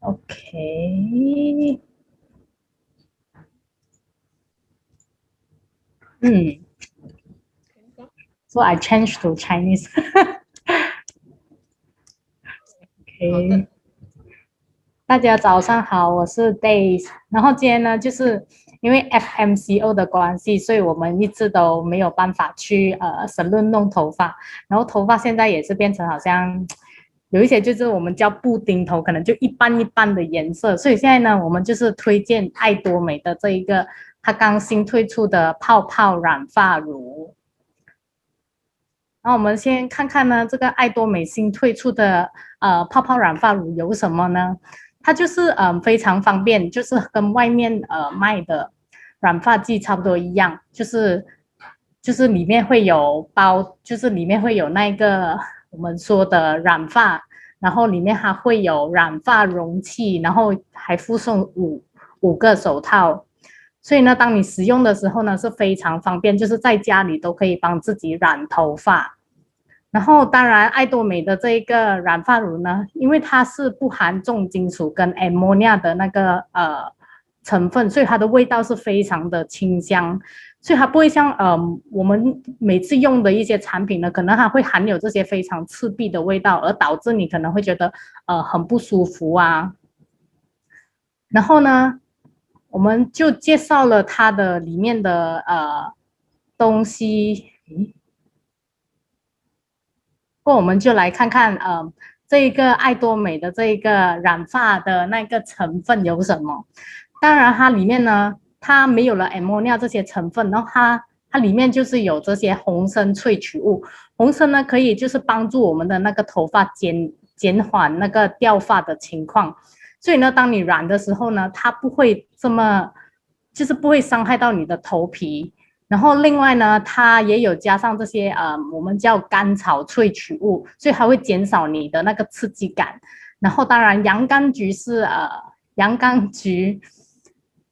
OK，嗯，So I change to Chinese 。OK，大家早上好，我是 Days。然后今天呢，就是因为 FMCO 的关系，所以我们一直都没有办法去Psyllum弄头发。然后头发现在也是变成好像有一些就是我们叫布丁头，可能就一半一半的颜色。所以现在呢，我们就是推荐爱多美的这一个它刚新推出的泡泡染发乳。然后我们先看看呢，这个爱多美新推出的泡泡染发乳有什么呢？它就是非常方便，就是跟外面卖的染发剂差不多一样，就是里面会有包，就是里面会有那个我们说的染发，然后里面还会有染发容器，然后还附送五个手套。所以呢，当你使用的时候呢，是非常方便，就是在家里都可以帮自己染头发。然后，当然，爱多美的这一个染发乳呢，因为它是不含重金属跟 ammonia 的那个成分，所以它的味道是非常的清香，所以它不会像我们每次用的一些产品呢，可能它会含有这些非常刺鼻的味道，而导致你可能会觉得很不舒服啊。然后呢，我们就介绍了它的里面的东西，过我们就来看看，这一个爱多美的这一个染发的那个成分有什么？当然，它里面呢，它没有了 ammonia 这些成分，然后它里面就是有这些红参萃取物。红参呢，可以就是帮助我们的那个头发减缓那个掉发的情况。所以呢，当你染的时候呢，它不会这么，就是不会伤害到你的头皮。然后另外呢，它也有加上这些我们叫甘草萃取物，所以它会减少你的那个刺激感。然后当然洋甘菊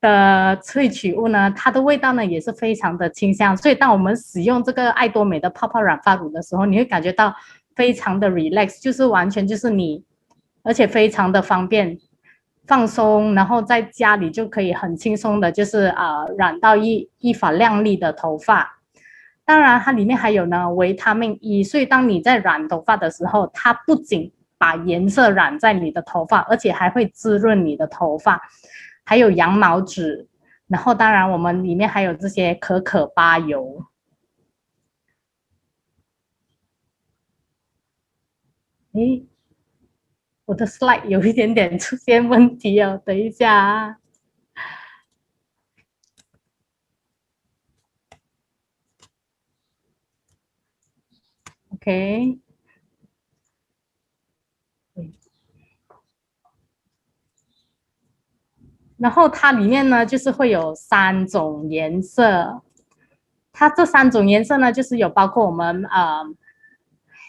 的萃取物呢，它的味道呢也是非常的清香。所以当我们使用这个爱多美的泡泡染发乳的时候，你会感觉到非常的 relax，就是完全就是你，而且非常的方便。放松，然后在家里就可以很轻松的，就是染到一发亮丽的头发。当然，它里面还有呢维他命 E，所以当你在染头发的时候，它不仅把颜色染在你的头发，而且还会滋润你的头发。还有羊毛脂，然后当然我们里面还有这些可可巴油。诶，我的 slide 有一点点出现问题哦，等一下啊，OK。然后它里面呢，就是会有3种颜色。它这3种颜色呢，就是有包括我们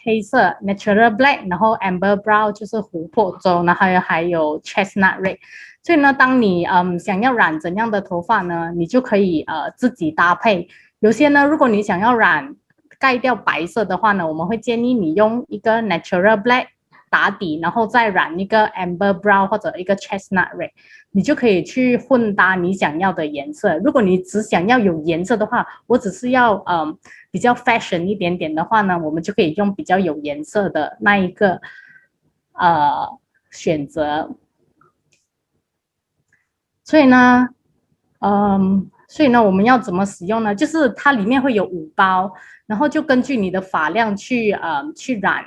黑色 natural black，然后 amber brown 就是琥珀棕，然后还有 chestnut red。所以呢，当你想要染怎样的头发呢，你就可以自己搭配。有些呢，如果你想要染盖掉白色的话呢，我们会建议你用一个 natural black 打底，然后再染一个 amber brown 或者一个 chestnut red，你就可以去混搭你想要的颜色。如果你只想要有颜色的话，我只是要比较 fashion 一点点的话呢，我们就可以用比较有颜色的那一个选择。所以呢，我们要怎么使用呢？就是它里面会有5包，然后就根据你的发量去染，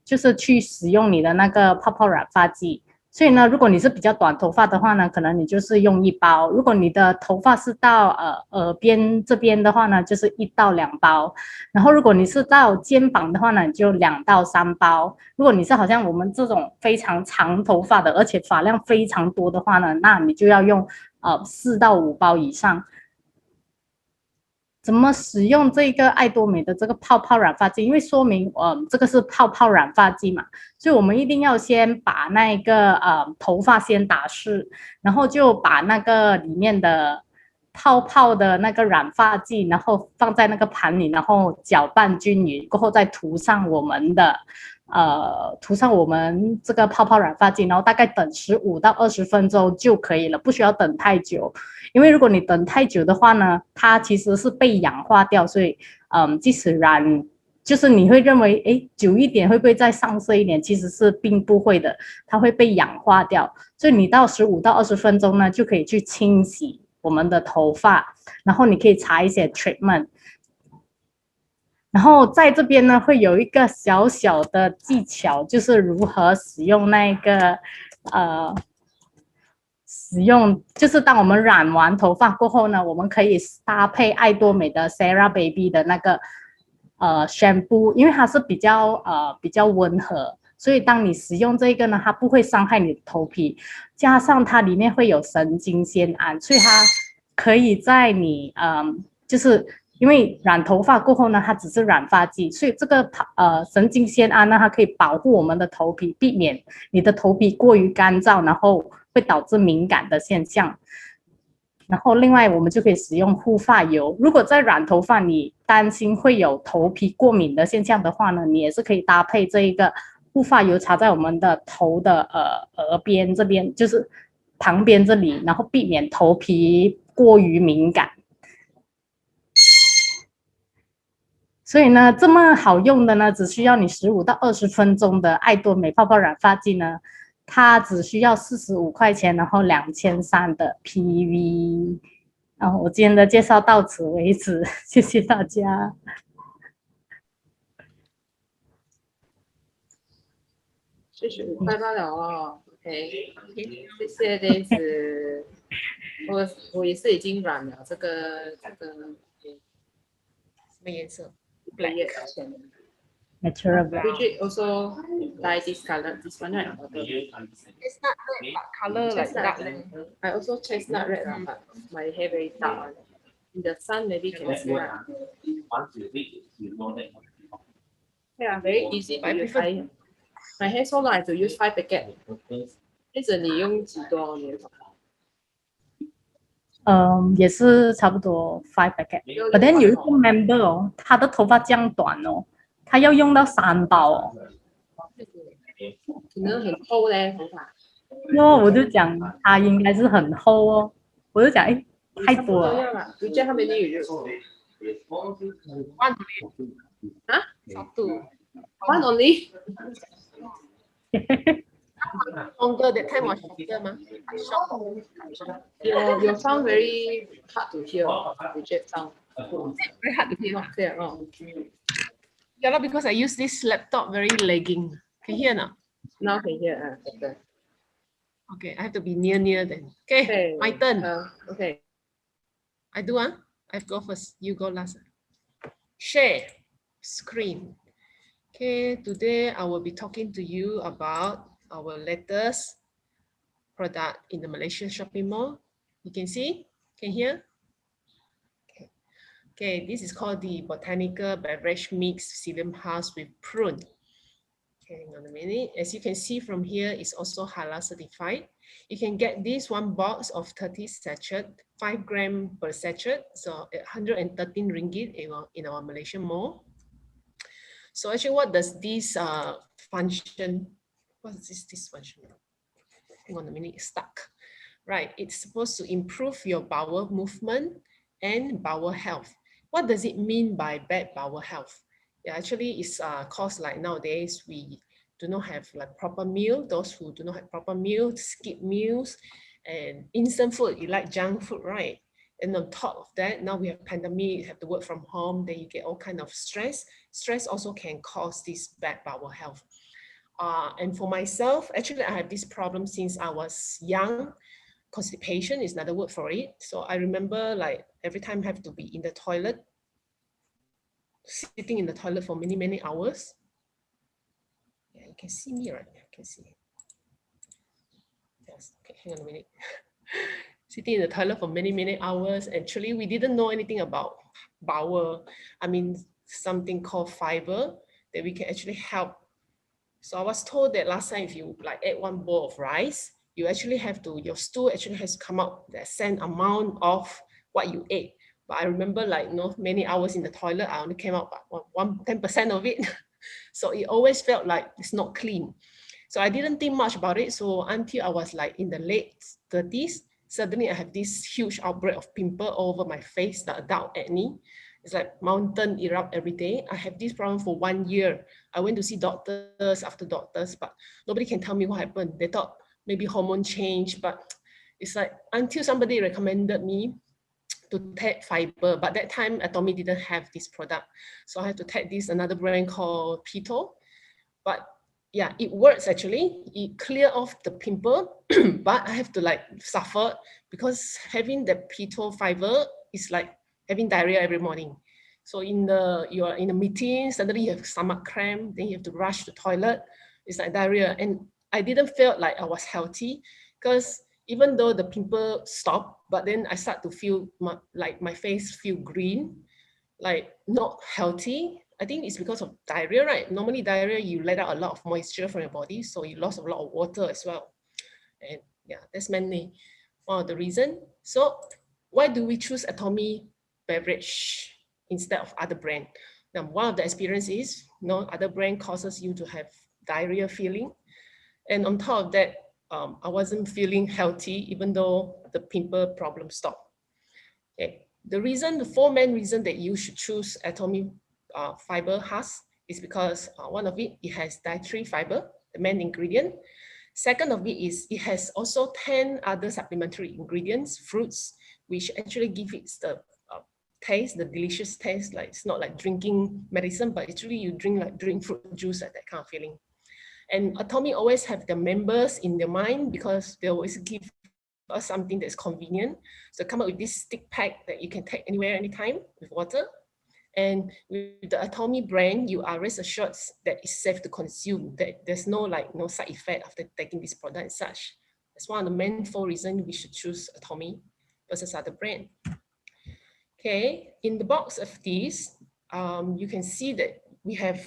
就是去使用你的那个泡泡染发剂。所以呢，如果你是比较短头发的话呢，可能你就是用1包；如果你的头发是到耳边这边的话呢，就是1到2包。然后如果你是到肩膀的话呢，你就2到3包。如果你是好像我们这种非常长头发的，而且发量非常多的话呢，那你就要用4到5包以上。怎么使用这个爱多美的这个泡泡染发剂？因为说明，这个是泡泡染发剂嘛，所以我们一定要先把那个头发先打湿，然后就把那个里面的泡泡的那个染发剂，然后放在那个盘里，然后搅拌均匀，过后再涂上我们的涂上我们这个泡泡染发剂，然后大概等15到20分钟就可以了，不需要等太久。因为如果你等太久的话呢，它其实是被氧化掉，所以即使染，就是你会认为诶久一点会不会再上色一点？其实是并不会的，它会被氧化掉。所以你到15到20分钟呢，就可以去清洗我们的头发，然后你可以擦一些 treatment。然后在这边呢，会有一个小小的技巧，就是如何使用那个就是当我们染完头发过后呢，我们可以搭配爱多美的 Sarah Baby 的那个shampoo，因为它是比较温和，所以当你使用这个呢，它不会伤害你的头皮，加上它里面会有神经酰胺，所以它可以在你就是因为染头发过后呢，它只是染发剂，所以这个神经酰胺呢，它可以保护我们的头皮，避免你的头皮过于干燥，然后会导致敏感的现象。然后另外我们就可以使用护发油。如果在染头发你担心会有头皮过敏的现象的话呢，你也是可以搭配这一个护发油擦在我们的头的额边这边，就是旁边这里，然后避免头皮过于敏感。所以呢，这么好用的呢，只需要你15到20分钟的爱多美泡泡染发剂呢，它只需要45块钱，然后2300的 PV。我今天的介绍到此为止，谢谢大家。45块罢了哦。OK， 谢谢这次。我也是已经染了这个什么颜色 ？Black。Natural black. Bridget also dye this color, this one right? Chestnut red, but color like dark. I also chestnut red, but my hair very dark. In the sun, maybe can see right. Yeah, very easy. But I prefer my hair so long, I have to use 5 packet. 一直你用几多年？也是差不多5 packet。But then 有一个 member 哦，他的头发这样短哦，他要用到3包哦。可能很厚嘞，头发。我就讲他应该是很厚哦，我就讲哎，太多了。你叫他们你有？One only. 啊？1 One only. Longer that time was shorter 吗 Your sound very hard to hear. Reject sound. Very hard to hear. Not clear. Yeah, because I use this laptop very lagging. Can you hear now? Now can hear. Okay. Okay, I have to be near then. Okay, my turn. Okay. I do I go first. You go last. Share screen. Okay, today I will be talking to you about our latest product in the Malaysian shopping mall. You can see, can hear? Okay, this is called the Botanical Beverage Mix Psyllum Husk with Prune. Okay, hang on a minute. As you can see from here, it's also halal certified. You can get this one box of 30 sachet, 5 grams per sachet, so 113 ringgit in our Malaysian mall. So actually, what does this function? What is this function? Hang on a minute, it's stuck. Right, it's supposed to improve your bowel movement and bowel health. What does it mean by bad bowel health? Yeah, actually, it's caused like nowadays we do not have like proper meal. Those who do not have proper meal, skip meals, and instant food. You like junk food, right? And on top of that, now we have pandemic, you have to work from home, then you get all kind of stress. Stress also can cause this bad bowel health. And for myself, actually, I have this problem since I was young. Constipation is another word for it. So I remember like every time I have to be in the toilet, sitting in the toilet for many, many hours. Yeah, you can see me, right? You can see. Yes, okay, hang on a minute. Sitting in the toilet for many, many hours. Actually, we didn't know anything about bowel. I mean, something called fiber that we can actually help. So I was told that last time, if you like add 1 bowl of rice, you actually have to, your stool actually has to come out the same amount of what you ate. But I remember like, many hours in the toilet, I only came out 10% of it. So it always felt like it's not clean. So I didn't think much about it. So until I was like in the late 30s, suddenly I have this huge outbreak of pimple all over my face, the adult acne. It's like mountain erupt every day. I have this problem for 1 year. I went to see doctors after doctors, but nobody can tell me what happened. They thought maybe hormone change, but it's like until somebody recommended me to take fiber, but that time Atomy didn't have this product. So I had to take this another brand called Pito. But yeah, it works actually. It clear off the pimple, but I have to like suffer because having the Pito fiber is like having diarrhea every morning. So you are in a meeting, suddenly you have stomach cramp, then you have to rush to the toilet. It's like diarrhea. And I didn't feel like I was healthy because even though the pimple stopped, but then I start to feel like my face feel green, like not healthy. I think it's because of diarrhea, right? Normally diarrhea, you let out a lot of moisture from your body, so you lost a lot of water as well. And yeah, that's mainly one of the reason. So why do we choose Atomy beverage instead of other brand? Now, one of the experience is, other brand causes you to have diarrhea feeling. And on top of that, I wasn't feeling healthy, even though the pimple problem stopped. Okay. The four main reason that you should choose Atomy fiber Husk is because one of it has dietary fiber, the main ingredient. Second of it is it has also 10 other supplementary ingredients, fruits, which actually give it the taste, the delicious taste. Like it's not like drinking medicine, but it's really you drink fruit juice, like that kind of feeling. And Atomy always have the members in their mind because they always give us something that's convenient. So come up with this stick pack that you can take anywhere, anytime with water. And with the Atomy brand, you are rest assured that it's safe to consume, that there's no side effect after taking this product and such. That's one of the main 4 reasons we should choose Atomy versus other brand. Okay, in the box of these, you can see that we have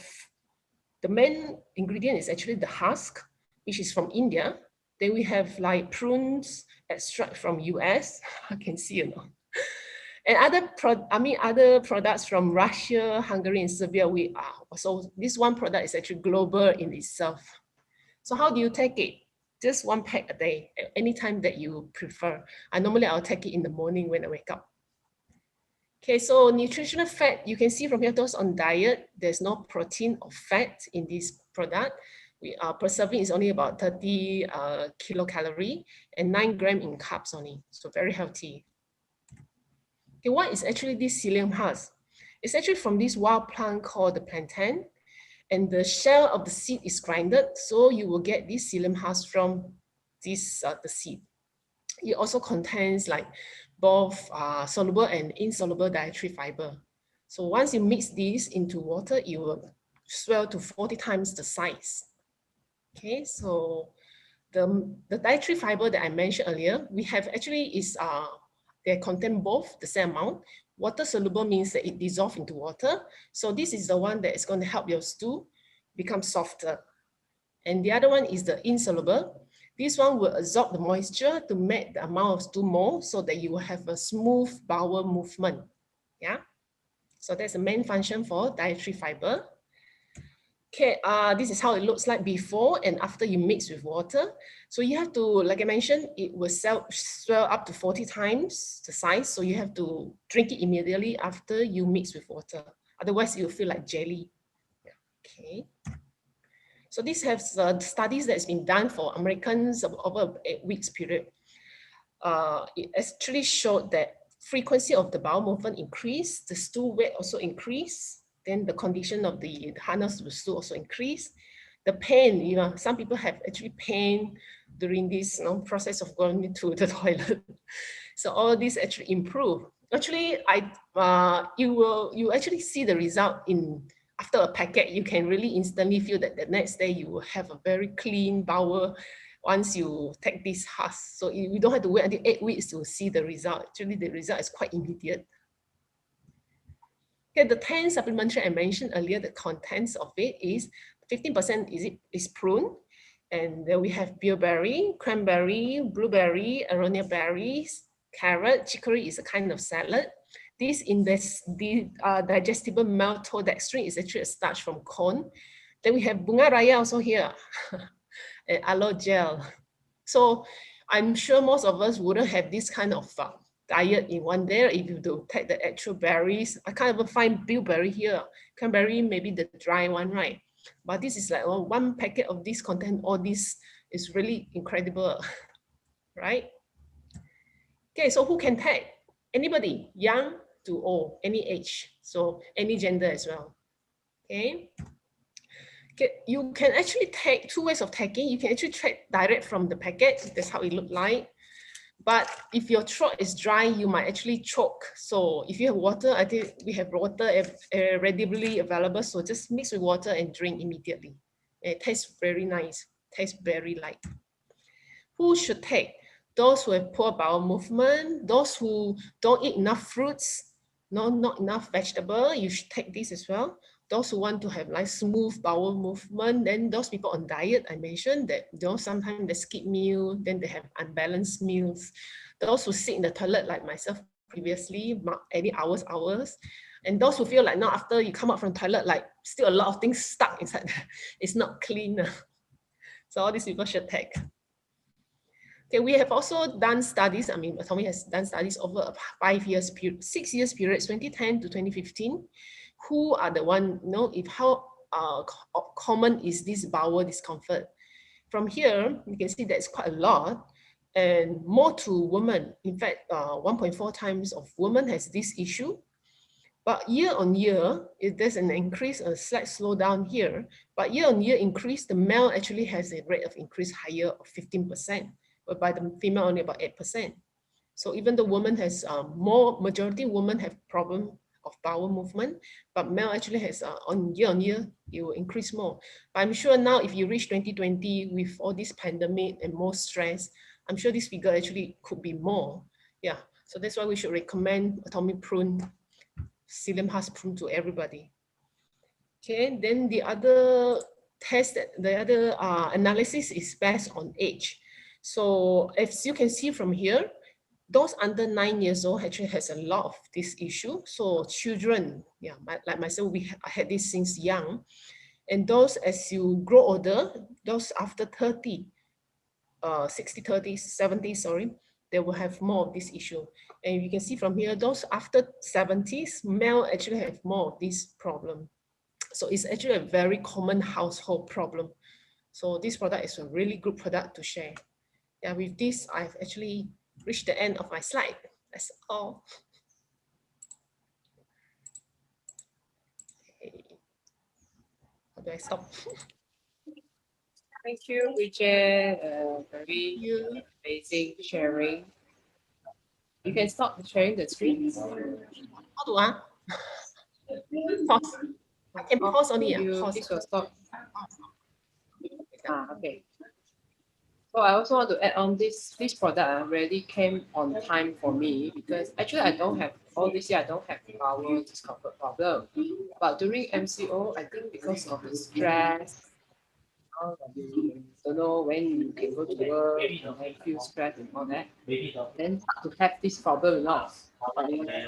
the main ingredient is actually the husk, which is from India. Then we have like prunes extract from US. I can see, and other products from Russia, Hungary, and Serbia. So this one product is actually global in itself. So how do you take it? Just 1 pack a day, anytime that you prefer. Normally I'll take it in the morning when I wake up. Okay, so nutritional fat, you can see from here, those on diet, there's no protein or fat in this product. Per serving is only about 30 kilocalorie and 9 grams in carbs only. So very healthy. Okay, what is actually this psyllum husk? It's actually from this wild plant called the plantain, and the shell of the seed is grinded, so you will get this psyllum husk from this the seed. It also contains like both soluble and insoluble dietary fiber. So once you mix these into water, it will swell to 40 times the size. Okay, so the dietary fiber that I mentioned earlier, we have actually they contain both the same amount. Water soluble means that it dissolves into water. So this is the one that is going to help your stool become softer. And the other one is the insoluble. This one will absorb the moisture to make the amount of stool more so that you will have a smooth bowel movement. Yeah. So that's the main function for dietary fiber. Okay, this is how it looks like before and after you mix with water. So you have to, like I mentioned, it will swell up to 40 times the size. So you have to drink it immediately after you mix with water. Otherwise, you'll feel like jelly. Yeah. Okay. So this has studies that's been done for Americans over 8 weeks period. It actually showed that frequency of the bowel movement increased, the stool weight also increased, then the condition of the hardness of the stool also increased. The pain, some people have actually pain during this process of going to the toilet. So all this actually improve. Actually, you actually see the result after a packet. You can really instantly feel that the next day you will have a very clean bowel once you take this husk. So you don't have to wait until 8 weeks to see the result. Actually, the result is quite immediate. Okay, the 10 supplementary I mentioned earlier, the contents of it is 15% is prune, and then we have bilberry, cranberry, blueberry, aronia berries, carrot, chicory is a kind of salad. This digestible maltodextrin is actually a starch from corn. Then we have bunga raya also here, and aloe gel. So I'm sure most of us wouldn't have this kind of diet in one day if you do take the actual berries. I can't even find bilberry here. Cranberry, maybe the dry one, right? But this is like one packet of this content all this is really incredible, right? Okay, so who can take? Anybody, young to old, any age, so any gender as well. Okay. Okay, you can actually take two ways of taking. You can actually take direct from the packet. That's how it look like. But if your throat is dry, you might actually choke. So if you have water, I think we have water readily available. So just mix with water and drink immediately. It tastes very nice, tastes very light. Who should take? Those who have poor bowel movement, those who don't eat enough fruits, not enough vegetable, you should take this as well. Those who want to have like smooth bowel movement, then those people on diet, I mentioned that sometimes they skip meal, then they have unbalanced meals. Those who sit in the toilet like myself previously, any hours, and those who feel like now after you come out from toilet, like still a lot of things stuck inside, it's not clean. So all these people should take. Okay, we have also done studies. I mean, Atomy has done studies over a 5 years period, 6 years period, 2010 to 2015. Who are the one, if how common is this bowel discomfort? From here, you can see that's quite a lot, and more to women. In fact, 1.4 times of women has this issue. But year on year, there's an increase, a slight slowdown here. But year on year increase, the male actually has a rate of increase higher of 15%. Whereby the female only about 8%. So even the woman has majority women have problem of bowel movement, but male actually has on year, it will increase more. But I'm sure now if you reach 2020 with all this pandemic and more stress, I'm sure this figure actually could be more. Yeah, so that's why we should recommend Atomy prune, Psyllum Husk prune to everybody. Okay, then the other test, the other analysis is based on age. So as you can see from here, those under 9 years old actually has a lot of this issue. So children, yeah, like myself, I had this since young. And those as you grow older, those after 30, 60, 30, 70, sorry, they will have more of this issue. And you can see from here, those after 70s, male actually have more of this problem. So it's actually a very common household problem. So this product is a really good product to share. Yeah, with this, I've actually reached the end of my slide. That's all. Okay. How do I stop? Thank you, Richard. Very amazing sharing. You can stop sharing the screen. How do I? Pause. I can pause only. Pause. This will stop. Okay. So I also want to add on this product really came on time for me because actually I don't have all this year I don't have bowel discomfort problem. But during MCO, I think because of the stress, don't know when you can go to work, and feel stressed and all that. Then to have this problem now.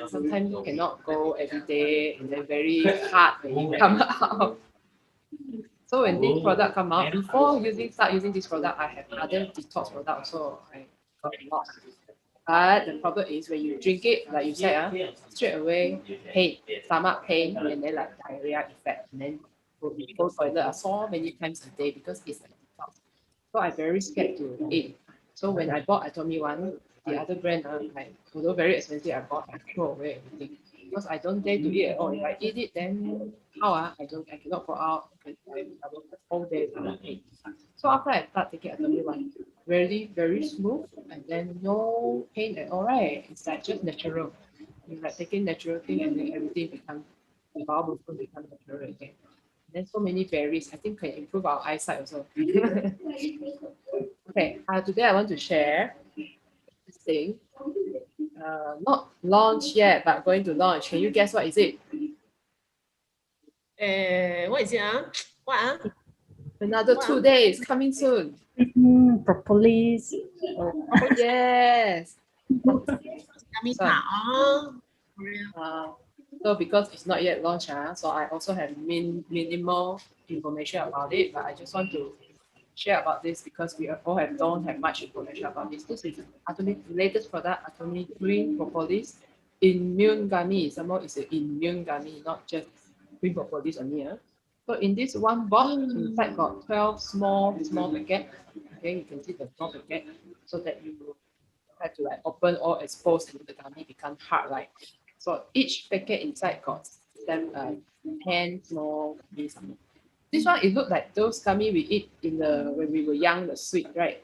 Sometimes you cannot go every day and then very hard when you come out. So when this product come out, before start using this product, I have other detox product also. I got a lot. But the problem is when you drink it, like you said, straight away pain, stomach pain, and then like diarrhea effect, and then go toilet so many times a day because it's a detox. So I'm very scared to eat. So when I bought Atomy one, the other brand, although very expensive, I bought, I throw away everything because I don't dare to eat at all. If I eat it, then how I cannot go out. I will whole day without eat. So after I start taking Atomy one, really very smooth and then no pain at all, right? It's like just natural. You like taking natural thing and then everything becomes the bowel movement become natural again. Then so many berries, I think can improve our eyesight also. Okay, today I want to share this thing. Not launched yet, but going to launch. Can you guess what is it? What is it? What? Another 2 days coming soon. Propolis. Oh, yes. Gummies. So because it's not yet launched, so I also have minimal information about it, but I just want to share about this because we all don't have much information about this. This is Atomy latest product, Atomy Green Propolis Immune Gummy. Some more is an immune gummy, not just green propolis only. So in this one box, inside got 12 small packet. Okay, you can see the small packet so that you have to like open or expose and the gummy become hard, right? So each packet inside got 10 small gummies. This one, it looked like those gummy we eat in the when we were young, the sweet, right?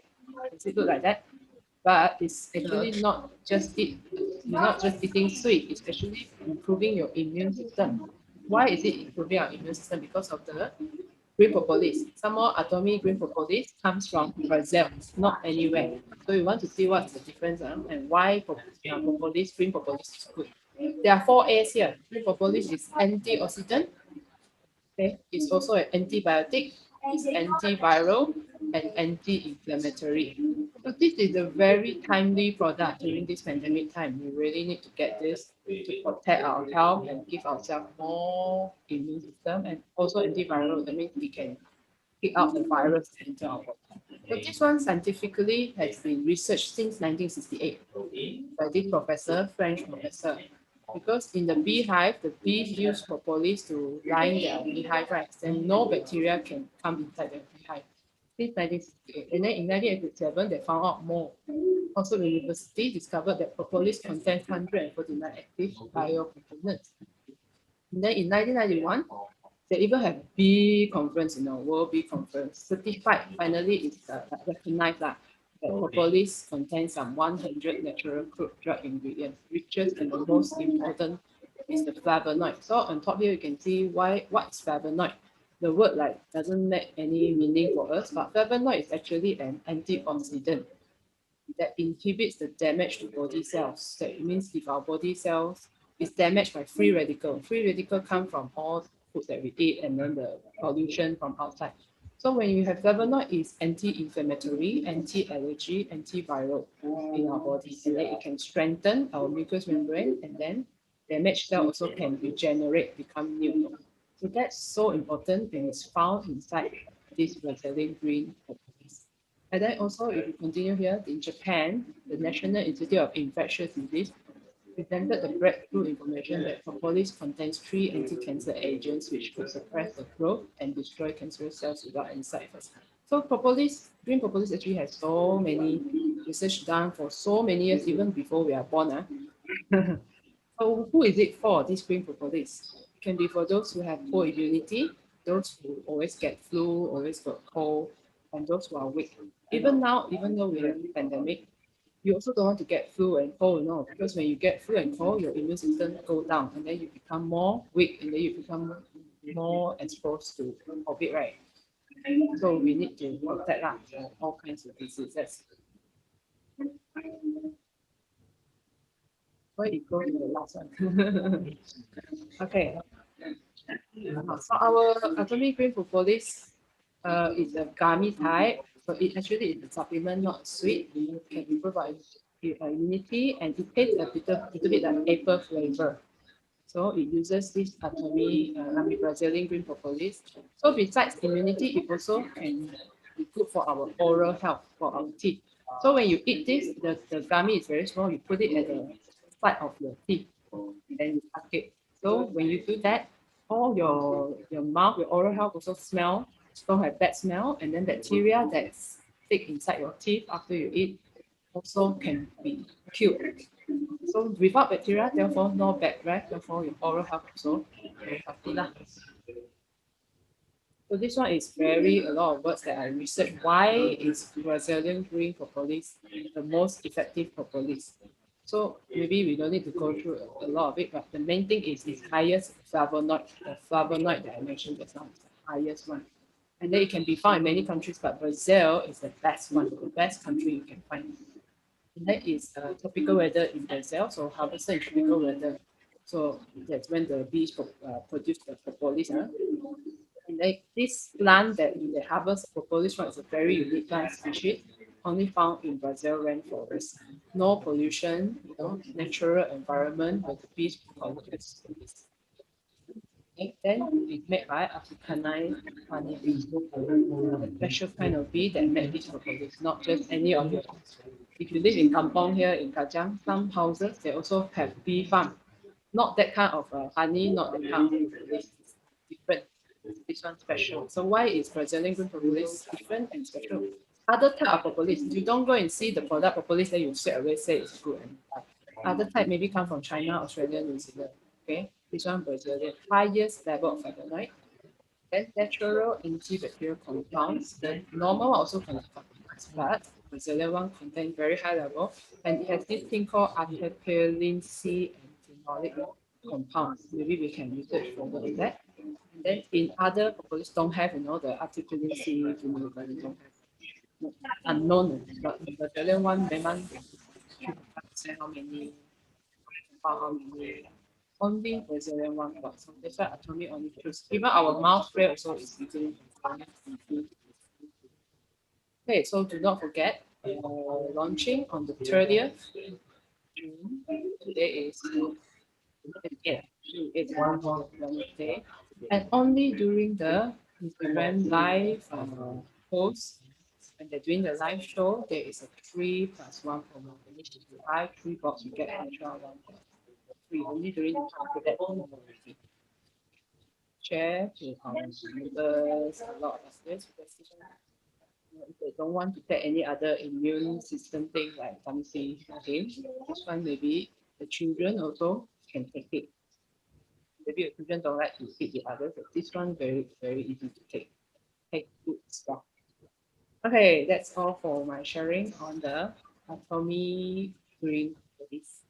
Does it look like that? But it's actually not just eating sweet, it's actually improving your immune system. Why is it improving our immune system? Because of the green propolis. Some more Atomy green propolis comes from Brazil, not anywhere. So you want to see what's the difference and why propolis, green propolis is good. There are 4 A's here. Green propolis is antioxidant. Okay, it's also an antibiotic, it's antiviral, and anti-inflammatory. So this is a very timely product during this pandemic time. We really need to get this to protect our health and give ourselves more immune system and also antiviral. That means we can kick out the virus into our body. So this one scientifically has been researched since 1968 by this professor, French professor. Because in the beehive, the bees use propolis to line their beehive, right? Then no bacteria can come inside the beehive. Since 1968. And then in 1987, they found out more. Also, the university discovered that propolis contains 149 active biocomponents. And then in 1991, they even have bee conference, World Bee Conference, certified. Finally, it's recognized that propolis contains some 100 natural crude drug ingredients, richest and the most important is the flavonoid. So on top here, you can see what's flavonoid. The word like doesn't make any meaning for us, but flavonoid is actually an antioxidant that inhibits the damage to body cells. That means if our body cells is damaged by free radical come from all food that we eat and then the pollution from outside. So when you have flavonoid, it's anti-inflammatory, anti-allergy, antiviral in our body, and then it can strengthen our mucous membrane, and then damaged cell also can regenerate, become new. So that's so important and it's found inside this Brazilian green propolis. And then also, if you continue here, in Japan, the National Institute of Infectious Disease presented the breakthrough information that propolis contains 3 anti-cancer agents which could suppress the growth and destroy cancerous cells without any side effects. So propolis, green propolis actually has so many research done for so many years, even before we are born. So who is it for, this green propolis? It can be for those who have poor immunity, those who always get flu, always got cold, and those who are weak. Even now, even though we have a pandemic, you also don't want to get flu and cold, because when you get flu and cold, your immune system go down, and then you become more weak, and then you become more exposed to COVID, right? So we need to protect that all kinds of diseases. Why it go to the last one? Okay. So our Atomy green propolis is a gummy type. So it actually is a supplement, not sweet. It can improve our immunity and it tastes a little bit like apple flavor. So it uses this Atomy, Brazilian green propolis. So besides immunity, it also can be good for our oral health, for our teeth. So when you eat this, the gummy is very small. You put it at the side of your teeth and you suck it. So when you do that, all your mouth, your oral health also don't have bad smell, and then bacteria that's stick inside your teeth after you eat also can be killed. So without bacteria, therefore no bad breath, therefore your oral health also very healthy lah. So this one is very a lot of words that I researched. Why is Brazilian green propolis the most effective propolis? So maybe we don't need to go through a lot of it, but the main thing is its highest flavonoid. The flavonoid that I mentioned just now is the highest one. And then it can be found in many countries, but Brazil is the best one, the best country you can find. And that is tropical weather in Brazil, so harvested in tropical weather. So that's when the bees produce the propolis. And like this plant that they harvest propolis from is a very unique plant species, only found in Brazil rainforest. no pollution, natural environment where the bees produce. Then it's made by Africanized honeybee, a special kind of bee that made this propolis, not just any of your. If you live in kampong here in Kajang, some houses they also have bee farm. Not that kind of honey, not that kind of propolis. Different. This one special. So why is Brazilian green propolis different and special? Other type of propolis, if you don't go and see the product propolis, then you straight away say it's good and bad. Other type maybe come from China, Australia, New Zealand. Okay, this one Brazilian, highest level of flavonoid. Then natural antibacterial compounds. The normal one also contain compounds, but Brazilian one contain very high level, and it has this thing called articulin C and phenolic compounds. Maybe we can research further on that. And then in other propolis don't have, the articulin C, phenolic don't have. Unknown, but the Brazilian one, memang say how many, how many. Only Brazilian one got. So that's why Atomy only choose. Even our mouth spray also is using Brazilian. Okay, so do not forget, launching on the 30th June. Today is 28th Wednesday. And only during the Instagram live post, when they're doing the live show, there is a 3+1 promo. Which if you buy 3 box, you get extra 1 box free. Only during the time for that promo. Share to our members, a lot of this. If they don't want to take any other immune system thing like something, okay, this one maybe the children also can take it. Maybe the children don't like to eat the others, but this one very, very easy to take. Take good stuff. Okay, that's all for my sharing on the Atomy green release.